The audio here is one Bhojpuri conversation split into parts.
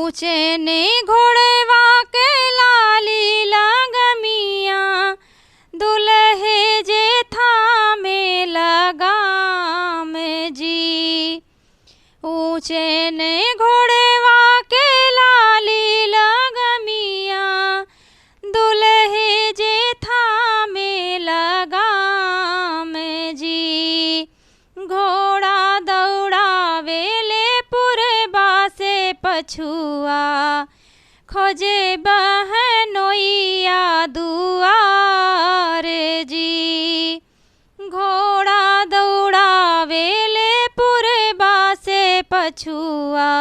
ऊंचे ने घोड़वा के लाली लगमिया, दुल्हे जे थामे लगाम जी। ऊंचे ने घोड़वा के लाली लगमिया, दुल्हे जे थामे लगाम जी। घोड़ा दौड़ावेले पुरबा से पछुआ, खोजे बहनोइया दुआर जी। घोड़ा दौड़ावेले पुरबा से पछुआ,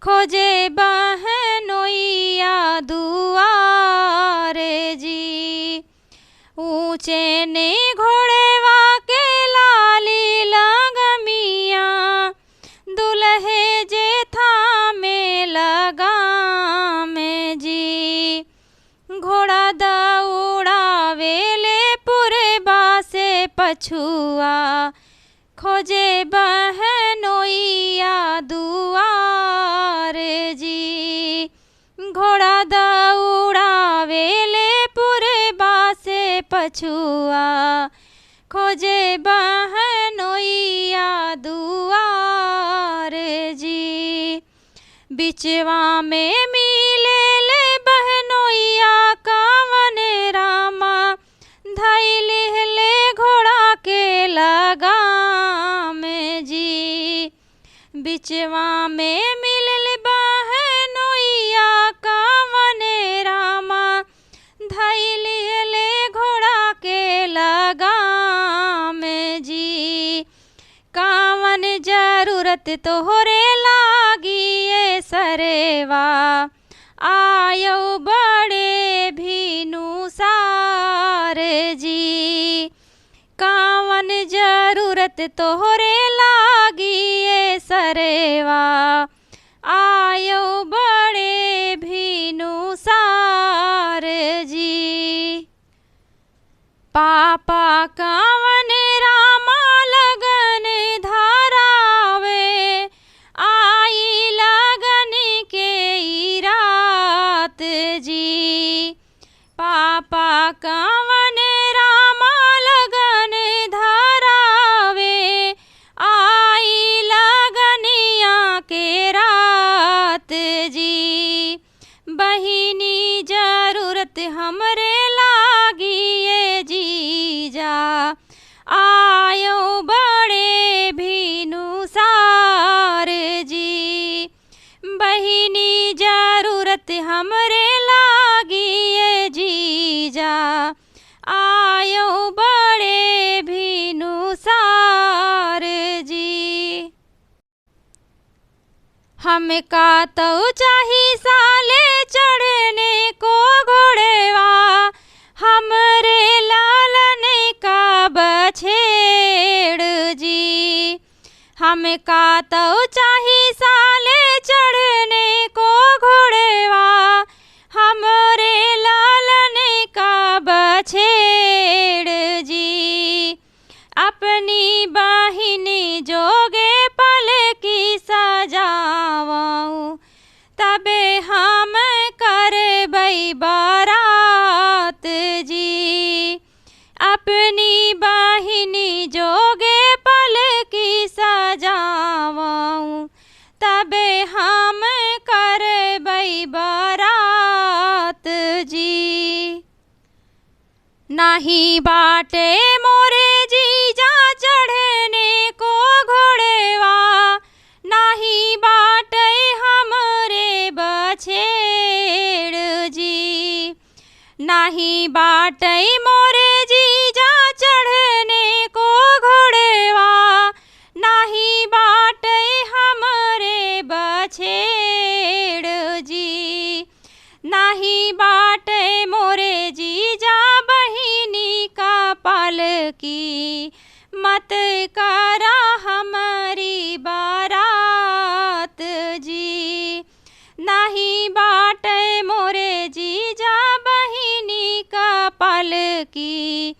खोजे बहनोइया दुआर जी। ऊंचे ने घोड़वा के लाली लगमिया, दुल्हे जे थामे लगाम जी। घोड़ा दौड़ावेले पुरबा से पछुआ, खोजे बहनोइया दुआर जी। घोड़ा दौड़ावेले पुरबा से पछुआ, खोजे बहनोइया दुआर जी। बिचवा में मिलेले बहनोइया कावन रामा, धैले घोड़ा के लगाम जी। बिचवा में मिलल बहनोइया कावन रामा, धैले घोड़ा के लगाम जी। कावन जरूरत तोहरे लागी ये सरेवा, आयो बड़े भीनु सार जी। कावन जरूरत तोहरे लागी ये सरेवा, आयो बड़े भीनु सार जी। पापा कावन रामा लगन धारावे, आई लगन के ई रात जी। पापा कावन रामा लगन धारावे, आई लगनिया के रात जी। बहिनी जरूरत हमरे लागी ये जीजा, आयो बड़े भीनु सार जी। बहिनी जरूरत हमरे लागी ये जीजा, आयो बड़े भीनु सार जी। हमका तो चाही साले चढ़ने को घोड़वा, हमरे लालन का बछेड़ जी। हमका तो चाही साले चढ़ने को घोड़वा, हमरे लालन का बछेड़ जी। अपनी बहिनी जोगे पल की सजावाऊं, तबे हम करबै बारात जी। अपनी बहिनी जोगे पल की सजावाऊं, तबे हम करबै बारात जी। नाही बाटे मोरे जीजा चढ़ने को घोड़वा, नाही बाटे हमरे बछेड़ जी। नाही बाटे मोरे जीजा चढ़ने को घोड़वा, नाही बाटे हमरे बछेड़ जी। नाही बाटे मोरे जीजा बहिनी का पालकी, मत करा हमारी बारात जी। नाही बाटे मोरे जीजा बहिनी का पालकी,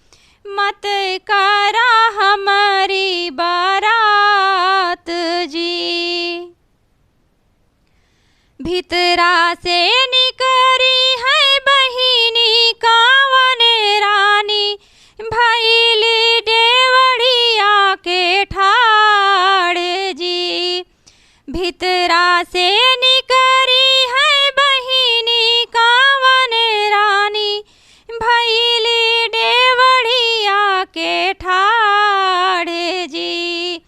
मत करा हमारी बारात जी। भितरा से निकरी है बहिनी कावन रानी, भैली डेवढ़िया के ठाड़ जी। भितरा से निकरी है बहिनी कावन रानी, भैली डेवढ़िया के ठाड़ जी।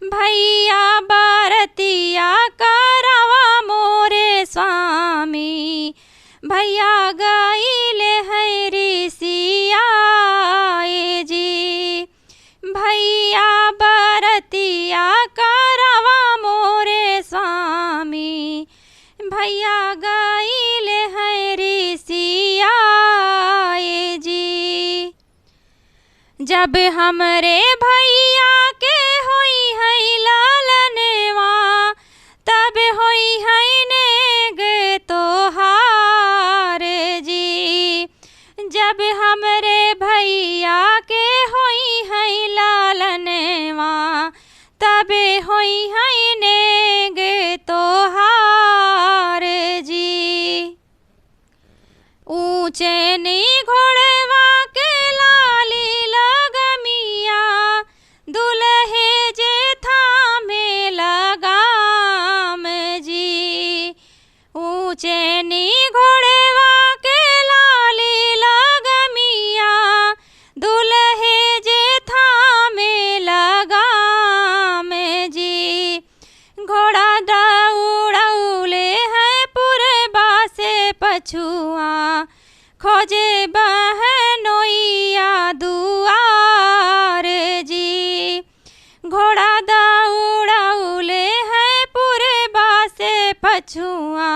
भैया बरतिया करवा मोरे स्वामी, भैया गईले है ऋषिया जी। भैया बरतिया करवा मोरे स्वामी, भैया गईले है ऋषिया जी। जब हमरे भैया के होई है लालनवा, तब होई है नेग तोहार जी। जब हमरे भैया के होई है लालनवा, तब होई है नेग तोहार जी। ऊंचे नी घोड़वा के लाली लगमिया, दुल्हे जे थामे लगाम जी। ऊंचे नी घोड़वा के लाली लगमिया, दुल्हे जे थामे लगाम जी। घोड़ा दौड़ौले है पुरबा से पछुआ, खोजे बहनोइया दुआर जी। घोड़ा दौड़ौले है पुरबा से पछुआ,